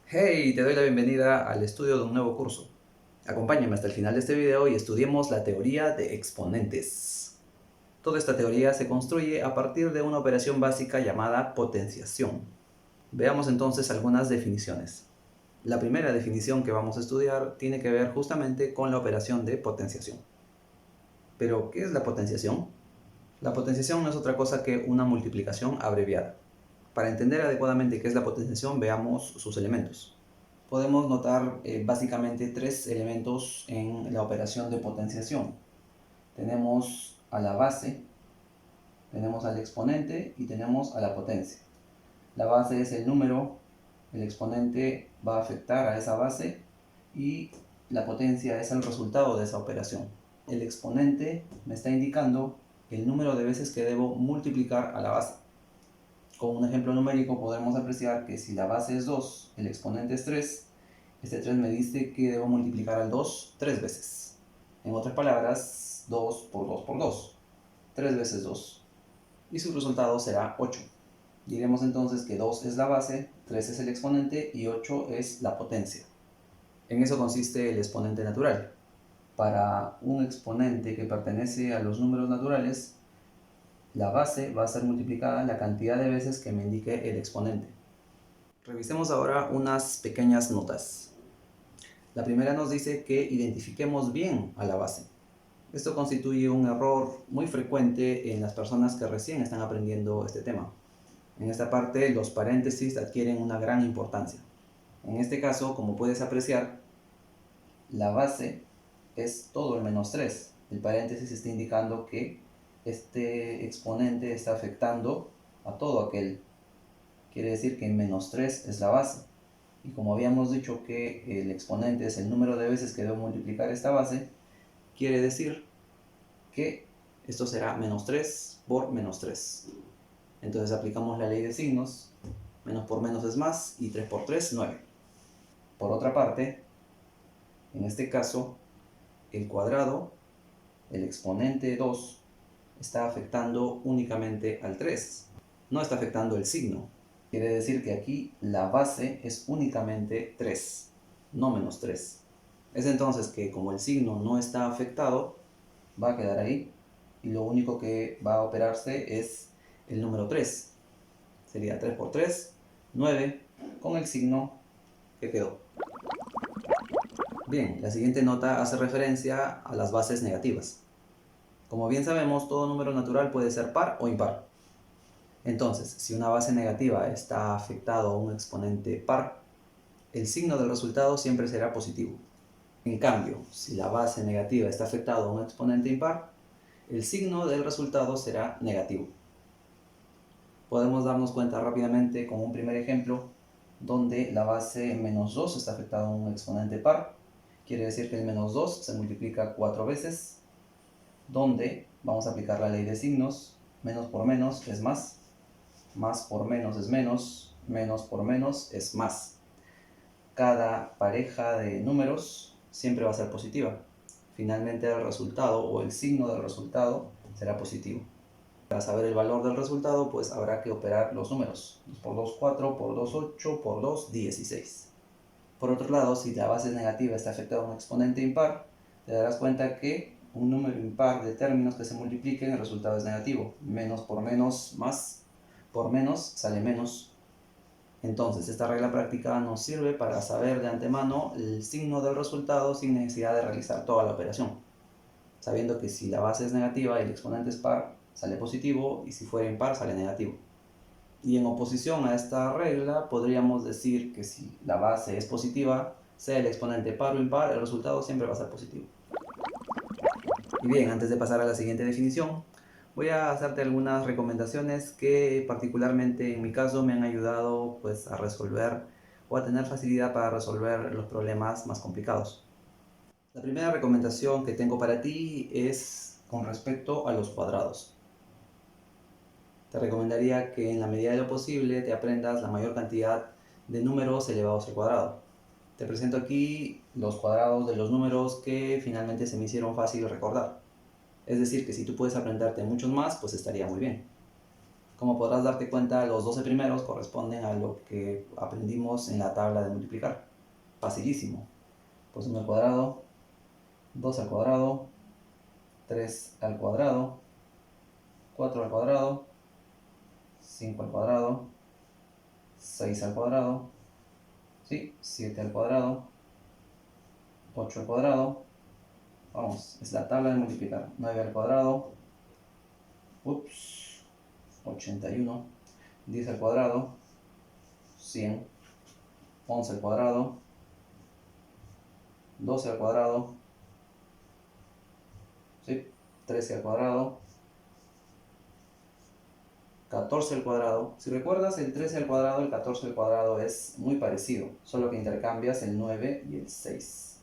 Hey, te doy la bienvenida al estudio de un nuevo curso. Acompáñame hasta el final de este video y estudiemos la teoría de exponentes. Toda esta teoría se construye a partir de una operación básica llamada potenciación. Veamos entonces algunas definiciones. La primera definición que vamos a estudiar tiene que ver justamente con la operación de potenciación. Pero, ¿qué es la potenciación? La potenciación no es otra cosa que una multiplicación abreviada. Para entender adecuadamente qué es la potenciación, veamos sus elementos. Podemos notar básicamente tres elementos en la operación de potenciación. Tenemos a la base, tenemos al exponente y tenemos a la potencia. La base es el número, el exponente va a afectar a esa base y la potencia es el resultado de esa operación. El exponente me está indicando el número de veces que debo multiplicar a la base. Con un ejemplo numérico podemos apreciar que si la base es 2, el exponente es 3, este 3 me dice que debo multiplicar al 2 3 veces. En otras palabras, 2 por 2 por 2. 3 veces 2. Y su resultado será 8. Diremos entonces que 2 es la base, 3 es el exponente y 8 es la potencia. En eso consiste el exponente natural. Para un exponente que pertenece a los números naturales, la base va a ser multiplicada la cantidad de veces que me indique el exponente. Revisemos ahora unas pequeñas notas. La primera nos dice que identifiquemos bien a la base. Esto constituye un error muy frecuente en las personas que recién están aprendiendo este tema. En esta parte los paréntesis adquieren una gran importancia. En este caso, como puedes apreciar, la base es todo el menos 3. El paréntesis está indicando que este exponente está afectando a todo aquel. Quiere decir que menos 3 es la base. Y como habíamos dicho que el exponente es el número de veces que debo multiplicar esta base, quiere decir que esto será menos 3 por menos 3. Entonces aplicamos la ley de signos, menos por menos es más, y 3 por 3, 9. Por otra parte, en este caso, el cuadrado, el exponente 2, está afectando únicamente al 3, no está afectando el signo. Quiere decir que aquí la base es únicamente 3, no menos 3. Es entonces que como el signo no está afectado, va a quedar ahí y lo único que va a operarse es el número 3. Sería 3 por 3, 9, con el signo que quedó. Bien, la siguiente nota hace referencia a las bases negativas. Como bien sabemos, todo número natural puede ser par o impar. Entonces, si una base negativa está afectado a un exponente par, el signo del resultado siempre será positivo. En cambio, si la base negativa está afectada a un exponente impar, el signo del resultado será negativo. Podemos darnos cuenta rápidamente con un primer ejemplo donde la base menos 2 está afectada a un exponente par. Quiere decir que el menos 2 se multiplica 4 veces, donde vamos a aplicar la ley de signos. Menos por menos es más por menos es menos por menos es más. Cada pareja de números siempre va a ser positiva. Finalmente el resultado o el signo del resultado será positivo. Para saber el valor del resultado, pues habrá que operar los números. 2 por 2, 4, por 2, 8, por 2, 16. Por otro lado, si la base negativa está afectada a un exponente impar, te darás cuenta que un número impar de términos que se multipliquen, el resultado es negativo. Menos por menos, más por menos sale menos. Entonces, esta regla práctica nos sirve para saber de antemano el signo del resultado sin necesidad de realizar toda la operación, sabiendo que si la base es negativa y el exponente es par, sale positivo, y si fuera impar, sale negativo. Y en oposición a esta regla, podríamos decir que si la base es positiva, sea el exponente par o impar, el resultado siempre va a ser positivo. Y bien, antes de pasar a la siguiente definición, voy a hacerte algunas recomendaciones que particularmente en mi caso me han ayudado pues, a resolver o a tener facilidad para resolver los problemas más complicados. La primera recomendación que tengo para ti es con respecto a los cuadrados. Te recomendaría que en la medida de lo posible te aprendas la mayor cantidad de números elevados al cuadrado. Te presento aquí los cuadrados de los números que finalmente se me hicieron fácil recordar. Es decir, que si tú puedes aprenderte muchos más, pues estaría muy bien. Como podrás darte cuenta, los 12 primeros corresponden a lo que aprendimos en la tabla de multiplicar. Facilísimo. Pues 1 al cuadrado, 2 al cuadrado, 3 al cuadrado, 4 al cuadrado, 5 al cuadrado, 6 al cuadrado, ¿sí? 7 al cuadrado, 8 al cuadrado, vamos, es la tabla de multiplicar, 9 al cuadrado, 81, 10 al cuadrado, 100, 11 al cuadrado, 12 al cuadrado, ¿sí? 13 al cuadrado, 14 al cuadrado. Si recuerdas, el 13 al cuadrado, el 14 al cuadrado es muy parecido, solo que intercambias el 9 y el 6.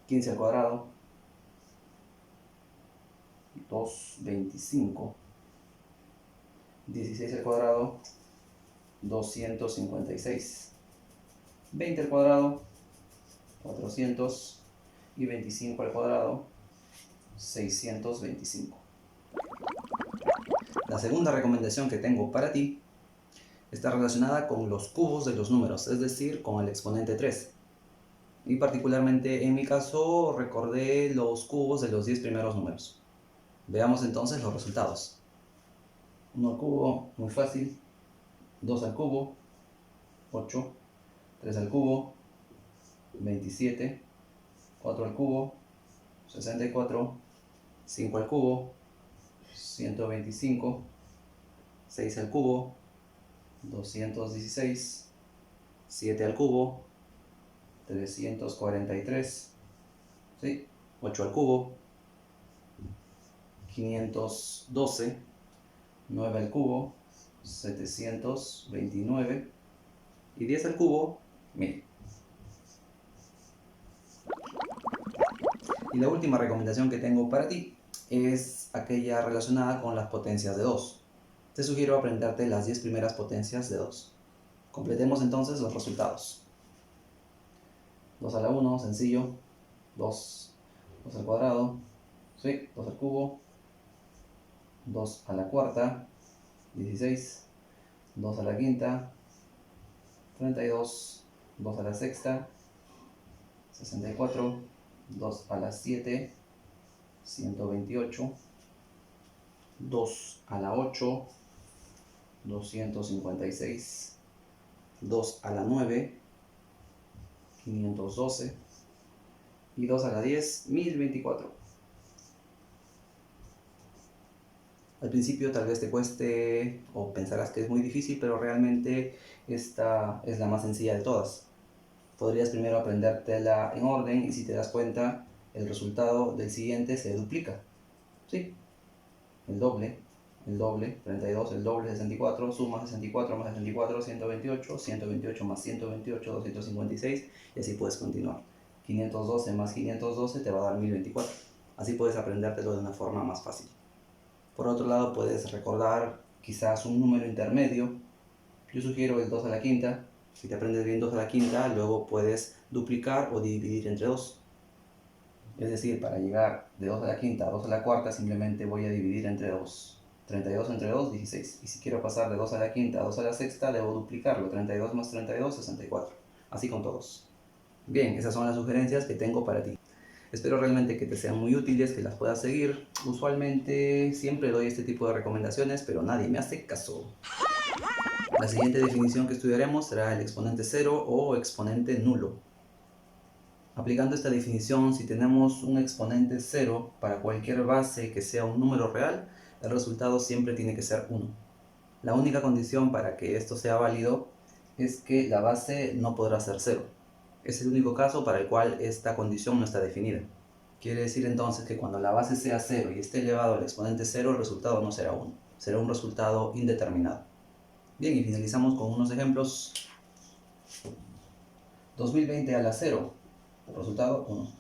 15 al cuadrado, 225. 16 al cuadrado, 256. 20 al cuadrado, 400. Y 25 al cuadrado, 625. La segunda recomendación que tengo para ti está relacionada con los cubos de los números, es decir, con el exponente 3. Y particularmente en mi caso recordé los cubos de los 10 primeros números. Veamos entonces los resultados. 1 al cubo, muy fácil. 2 al cubo, 8. 3 al cubo, 27. 4 al cubo, 64. 5 al cubo, 125. 6 al cubo, 216. 7 al cubo, 343. ¿Sí? 8 al cubo, 512. 9 al cubo, 729. Y 10 al cubo, 1000. Y la última recomendación que tengo para ti es aquella relacionada con las potencias de 2. Te sugiero aprenderte las 10 primeras potencias de 2. Completemos entonces los resultados. 2 a la 1, sencillo. 2 al cuadrado, sí, 2 al cubo. 2 a la cuarta, 16. 2 a la quinta, 32. 2 a la sexta, 64. 2 a la 7, 128. 2 a la 8, 256. 2 a la 9, 512. Y 2 a la 10, 1024. Al principio tal vez te cueste o pensarás que es muy difícil, pero realmente esta es la más sencilla de todas. Podrías primero aprendértela en orden y si te das cuenta, el resultado del siguiente se duplica. ¿Sí? El doble, 32, el doble, 64, suma 64 más 64, 128, 128 más 128, 256, y así puedes continuar. 512 más 512 te va a dar 1024. Así puedes aprendértelo de una forma más fácil. Por otro lado, puedes recordar quizás un número intermedio. Yo sugiero el 2 a la quinta. Si te aprendes bien 2 a la quinta, luego puedes duplicar o dividir entre 2. Es decir, para llegar de 2 a la quinta a 2 a la cuarta, simplemente voy a dividir entre 2. 32 entre 2, 16. Y si quiero pasar de 2 a la quinta a 2 a la sexta, debo duplicarlo. 32 más 32, 64. Así con todos. Bien, esas son las sugerencias que tengo para ti. Espero realmente que te sean muy útiles, que las puedas seguir. Usualmente siempre doy este tipo de recomendaciones, pero nadie me hace caso. La siguiente definición que estudiaremos será el exponente cero o exponente nulo. Aplicando esta definición, si tenemos un exponente 0 para cualquier base que sea un número real, el resultado siempre tiene que ser 1. La única condición para que esto sea válido es que la base no podrá ser 0. Es el único caso para el cual esta condición no está definida. Quiere decir entonces que cuando la base sea 0 y esté elevado al exponente 0, el resultado no será 1. Será un resultado indeterminado. Bien, y finalizamos con unos ejemplos. 2020 a la 0. Resultado 1.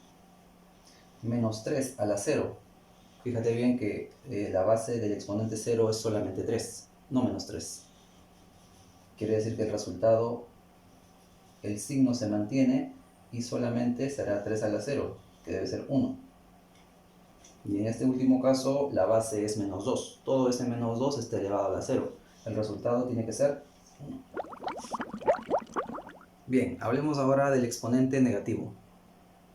Menos 3 a la 0. Fíjate bien que la base del exponente 0 es solamente 3, no menos 3. Quiere decir que el resultado, el signo se mantiene y solamente será 3 a la 0, que debe ser 1. Y en este último caso, la base es menos 2. Todo ese menos 2 está elevado a la 0. El resultado tiene que ser 1. Bien, hablemos ahora del exponente negativo.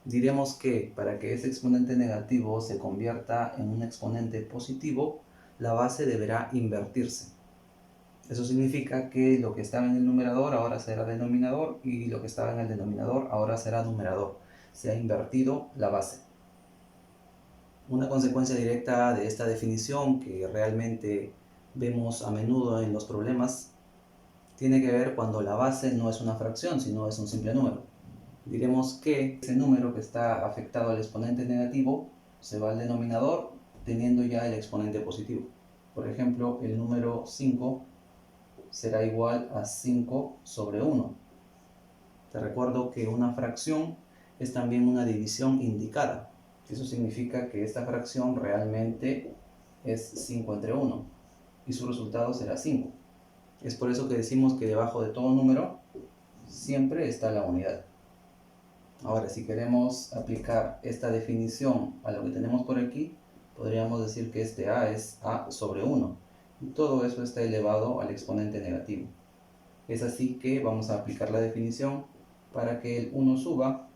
Diremos que para que ese exponente negativo se convierta en un exponente positivo, la base deberá invertirse. Eso significa que lo que estaba en el numerador ahora será denominador y lo que estaba en el denominador ahora será numerador. Se ha invertido la base. Una consecuencia directa de esta definición, que realmente vemos a menudo en los problemas, tiene que ver cuando la base no es una fracción, sino es un simple número. Diremos que ese número que está afectado al exponente negativo se va al denominador teniendo ya el exponente positivo. Por ejemplo, el número 5 será igual a 5 sobre 1. Te recuerdo que una fracción es también una división indicada. Eso significa que esta fracción realmente es 5 entre 1 y su resultado será 5. Es por eso que decimos que debajo de todo número siempre está la unidad. Ahora, si queremos aplicar esta definición a lo que tenemos por aquí, podríamos decir que este a es a sobre 1 y todo eso está elevado al exponente negativo. Es así que vamos a aplicar la definición para que el 1 suba,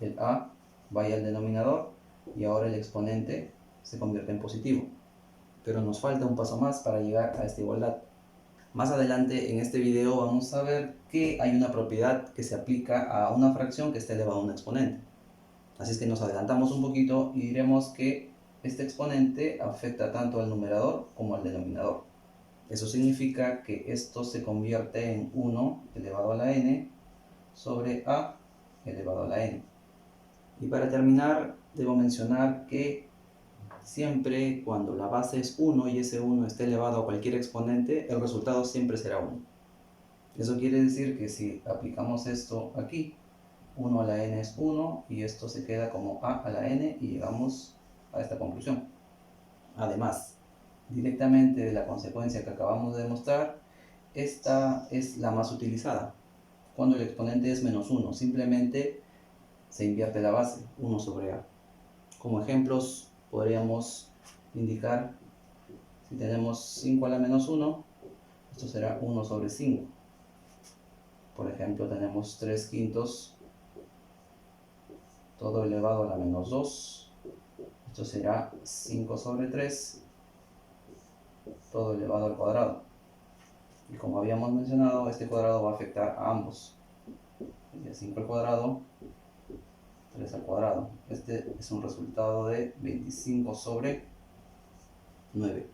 el a vaya al denominador y ahora el exponente se convierte en positivo. Pero nos falta un paso más para llegar a esta igualdad. Más adelante en este video vamos a ver que hay una propiedad que se aplica a una fracción que está elevada a un exponente. Así es que nos adelantamos un poquito y diremos que este exponente afecta tanto al numerador como al denominador. Eso significa que esto se convierte en 1 elevado a la n sobre a elevado a la n. Y para terminar, debo mencionar que siempre cuando la base es 1 y ese 1 esté elevado a cualquier exponente, el resultado siempre será 1. Eso quiere decir que si aplicamos esto aquí, 1 a la n es 1 y esto se queda como a la n y llegamos a esta conclusión. Además, directamente de la consecuencia que acabamos de demostrar, esta es la más utilizada. Cuando el exponente es menos 1, simplemente se invierte la base, 1 sobre a. Como ejemplos podríamos indicar, si tenemos 5 a la menos 1, esto será 1 sobre 5. Por ejemplo, tenemos 3 quintos, todo elevado a la menos 2. Esto será 5 sobre 3, todo elevado al cuadrado. Y como habíamos mencionado, este cuadrado va a afectar a ambos. 5 al cuadrado, 3 al cuadrado. Este es un resultado de 25 sobre 9.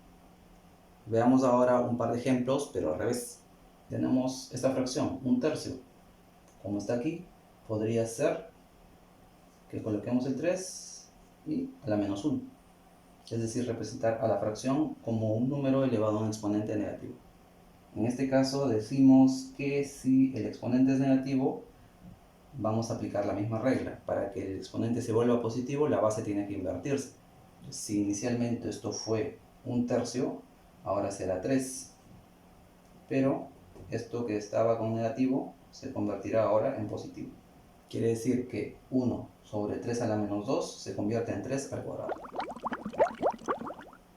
Veamos ahora un par de ejemplos, pero al revés. Tenemos esta fracción, 1/3. Como está aquí, podría ser que coloquemos el 3 y a la menos 1. Es decir, representar a la fracción como un número elevado a un exponente negativo. En este caso decimos que si el exponente es negativo, vamos a aplicar la misma regla. Para que el exponente se vuelva positivo, la base tiene que invertirse. Si inicialmente esto fue 1/3, ahora será 3. Pero esto que estaba con negativo se convertirá ahora en positivo. Quiere decir que 1 sobre 3 a la menos 2 se convierte en 3 al cuadrado.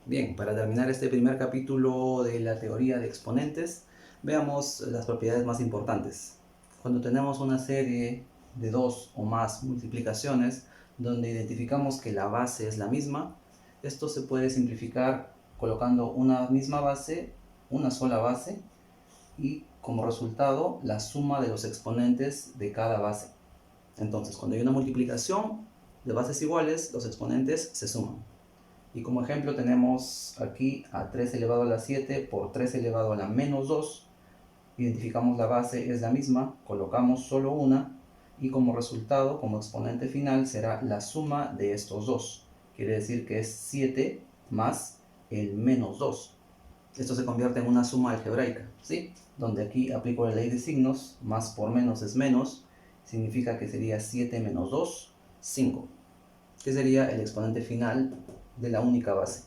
Bien, para terminar este primer capítulo de la teoría de exponentes, veamos las propiedades más importantes. Cuando tenemos una serie de 2 o más multiplicaciones donde identificamos que la base es la misma, esto se puede simplificar colocando una misma base, una sola base, y como resultado la suma de los exponentes de cada base. Entonces, cuando hay una multiplicación de bases iguales, los exponentes se suman. Y como ejemplo tenemos aquí a 3 elevado a la 7 por 3 elevado a la menos 2. Identificamos la base, es la misma, colocamos solo una y como resultado, como exponente final, será la suma de estos dos. Quiere decir que es 7 más el menos 2. Esto se convierte en una suma algebraica, ¿sí? Donde aquí aplico la ley de signos, más por menos es menos, significa que sería 7 menos 2, 5. Que sería el exponente final de la única base.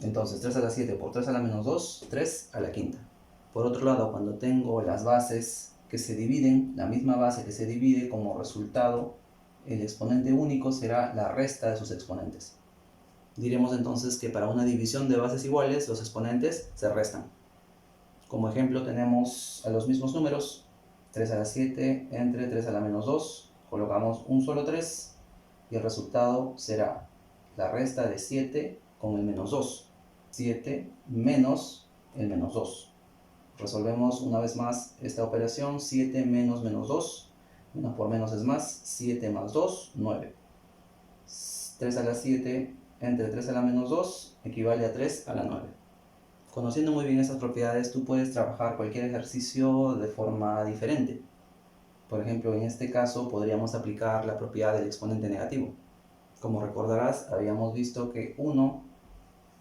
Entonces 3 a la 7 por 3 a la menos 2, 3 a la quinta. Por otro lado, cuando tengo las bases que se dividen, la misma base que se divide, como resultado el exponente único será la resta de sus exponentes. Diremos entonces que para una división de bases iguales los exponentes se restan. Como ejemplo tenemos a los mismos números, 3 a la 7 entre 3 a la menos 2, colocamos un solo 3 y el resultado será la resta de 7 con el menos 2, 7 menos el menos 2. Resolvemos una vez más esta operación, 7 menos menos 2, menos por menos es más, 7 más 2, 9. 3 a la 7 entre 3 a la menos 2 equivale a 3 a la 9. Conociendo muy bien estas propiedades, tú puedes trabajar cualquier ejercicio de forma diferente. Por ejemplo, en este caso podríamos aplicar la propiedad del exponente negativo. Como recordarás, habíamos visto que 1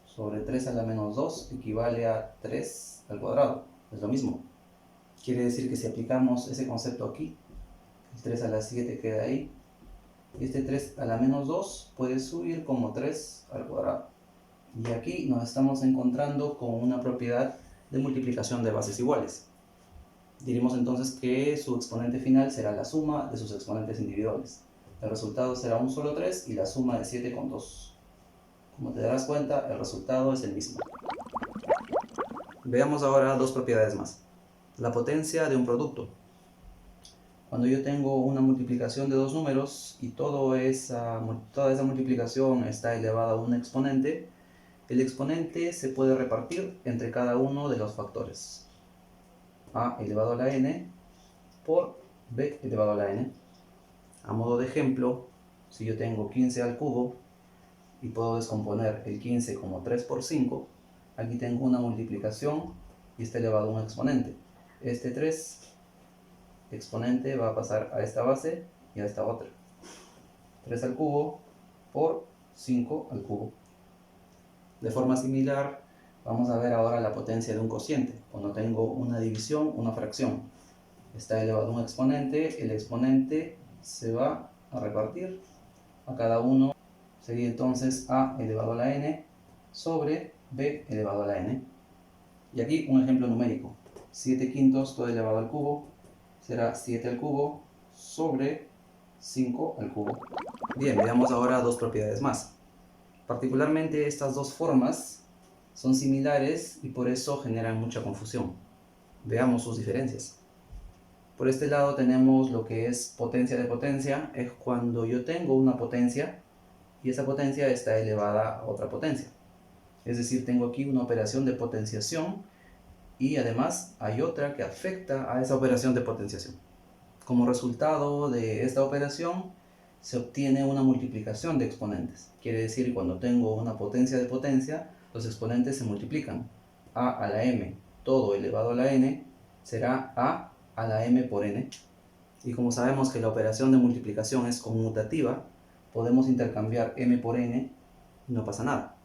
sobre 3 a la menos 2 equivale a 3 al cuadrado. Es lo mismo. Quiere decir que si aplicamos ese concepto aquí, el 3 a la 7 queda ahí, y este 3 a la menos 2 puede subir como 3 al cuadrado. Y aquí nos estamos encontrando con una propiedad de multiplicación de bases iguales. Diremos entonces que su exponente final será la suma de sus exponentes individuales. El resultado será un solo 3 y la suma de 7 con 2. Como te darás cuenta, el resultado es el mismo. Veamos ahora dos propiedades más. La potencia de un producto. Cuando yo tengo una multiplicación de dos números y toda esa multiplicación está elevada a un exponente, el exponente se puede repartir entre cada uno de los factores. A elevado a la n por b elevado a la n. A modo de ejemplo, si yo tengo 15 al cubo y puedo descomponer el 15 como 3 por 5, aquí tengo una multiplicación y está elevado a un exponente. Este 3 exponente va a pasar a esta base y a esta otra. 3 al cubo por 5 al cubo. De forma similar, vamos a ver ahora la potencia de un cociente. Cuando tengo una división, una fracción, está elevado a un exponente, el exponente se va a repartir a cada uno. Sería entonces a elevado a la n sobre b elevado a la n. Y aquí un ejemplo numérico. 7 quintos todo elevado al cubo será 7 al cubo sobre 5 al cubo. Bien, veamos ahora dos propiedades más. Particularmente estas dos formas son similares y por eso generan mucha confusión. Veamos sus diferencias. Por este lado tenemos lo que es potencia de potencia, es cuando yo tengo una potencia y esa potencia está elevada a otra potencia. Es decir, tengo aquí una operación de potenciación y además hay otra que afecta a esa operación de potenciación. Como resultado de esta operación se obtiene una multiplicación de exponentes. Quiere decir que cuando tengo una potencia de potencia, los exponentes se multiplican. A la m todo elevado a la n será a la m por n. Y como sabemos que la operación de multiplicación es conmutativa, podemos intercambiar m por n y no pasa nada.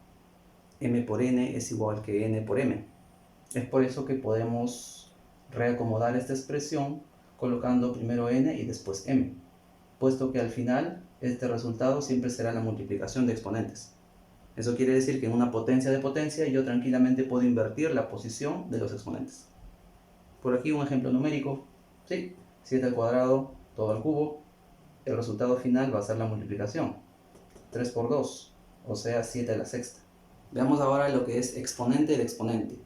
M por n es igual que n por m. Es por eso que podemos reacomodar esta expresión colocando primero n y después m, puesto que al final este resultado siempre será la multiplicación de exponentes. Eso quiere decir que en una potencia de potencia yo tranquilamente puedo invertir la posición de los exponentes. Por aquí un ejemplo numérico, sí, 7 al cuadrado, todo al cubo, el resultado final va a ser la multiplicación, 3 por 2, o sea 7 a la sexta. Veamos ahora lo que es exponente del exponente.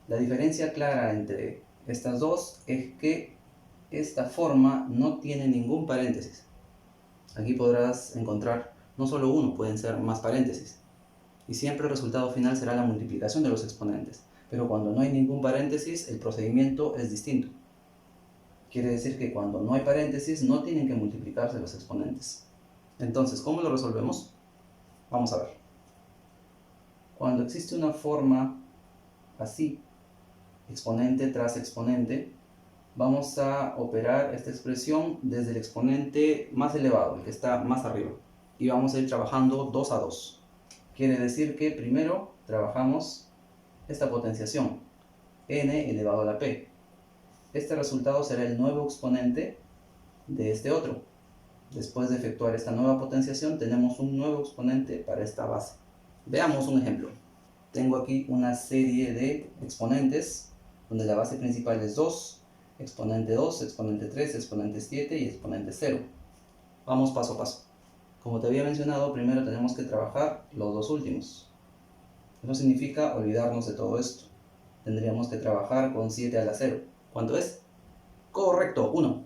La diferencia clara entre estas dos es que esta forma no tiene ningún paréntesis. Aquí podrás encontrar no solo uno, pueden ser más paréntesis. Y siempre el resultado final será la multiplicación de los exponentes. Pero cuando no hay ningún paréntesis, el procedimiento es distinto. Quiere decir que cuando no hay paréntesis, no tienen que multiplicarse los exponentes. Entonces, ¿cómo lo resolvemos? Vamos a ver. Cuando existe una forma así, exponente tras exponente, vamos a operar esta expresión desde el exponente más elevado, el que está más arriba. Y vamos a ir trabajando 2 a 2. Quiere decir que primero trabajamos esta potenciación, n elevado a la p. Este resultado será el nuevo exponente de este otro. Después de efectuar esta nueva potenciación, tenemos un nuevo exponente para esta base. Veamos un ejemplo. Tengo aquí una serie de exponentes, donde la base principal es 2, exponente 2, exponente 3, exponente 7 y exponente 0. Vamos paso a paso. Como te había mencionado, primero tenemos que trabajar los dos últimos. Eso significa olvidarnos de todo esto. Tendríamos que trabajar con 7 a la 0. ¿Cuánto es? Correcto, 1.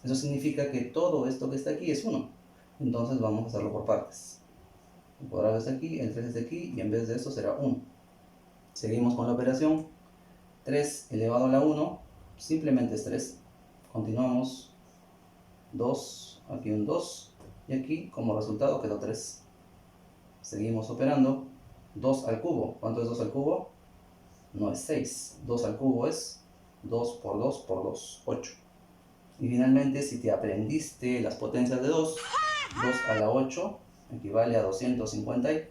Eso significa que todo esto que está aquí es 1. Entonces vamos a hacerlo por partes. El cuadrado está aquí, el 3 está aquí y en vez de esto será 1. Seguimos con la operación. 3 elevado a la 1 simplemente es 3. Continuamos. 2, aquí un 2 y aquí como resultado quedó 3. Seguimos operando. 2 al cubo. ¿Cuánto es 2 al cubo? No es 6. 2 al cubo es 2 por 2 por 2, 8. Y finalmente, si te aprendiste las potencias de 2, 2 a la 8 equivale a 256.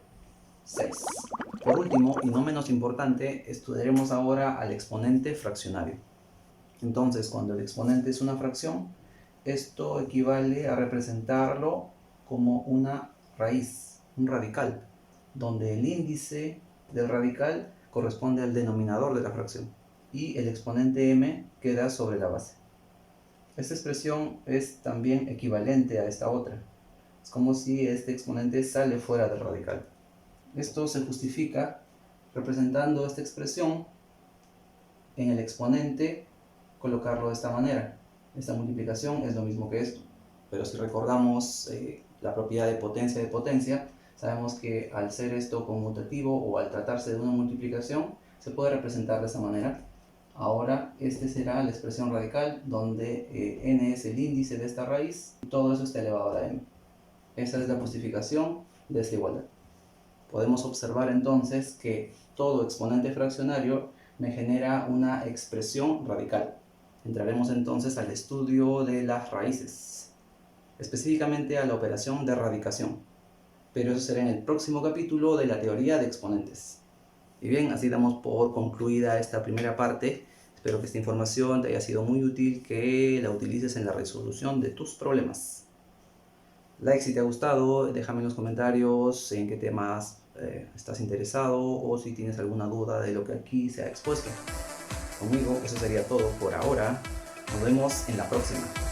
Por último, y no menos importante, estudiaremos ahora al exponente fraccionario. Entonces, cuando el exponente es una fracción, esto equivale a representarlo como una raíz, un radical, donde el índice del radical corresponde al denominador de la fracción y el exponente m queda sobre la base. Esta expresión es también equivalente a esta otra. Es como si este exponente sale fuera del radical. Esto se justifica representando esta expresión en el exponente, colocarlo de esta manera. Esta multiplicación es lo mismo que esto. Pero si recordamos la propiedad de potencia, sabemos que al ser esto conmutativo o al tratarse de una multiplicación, se puede representar de esta manera. Ahora, este será la expresión radical, donde n es el índice de esta raíz, y todo eso está elevado a la m. Esa es la justificación de esta igualdad. Podemos observar entonces que todo exponente fraccionario me genera una expresión radical. Entraremos entonces al estudio de las raíces, específicamente a la operación de radicación. Pero eso será en el próximo capítulo de la teoría de exponentes. Y bien, así damos por concluida esta primera parte. Espero que esta información te haya sido muy útil, que la utilices en la resolución de tus problemas. Like si te ha gustado, déjame en los comentarios en qué temas estás interesado o si tienes alguna duda de lo que aquí se ha expuesto. Conmigo eso sería todo por ahora. Nos vemos en la próxima.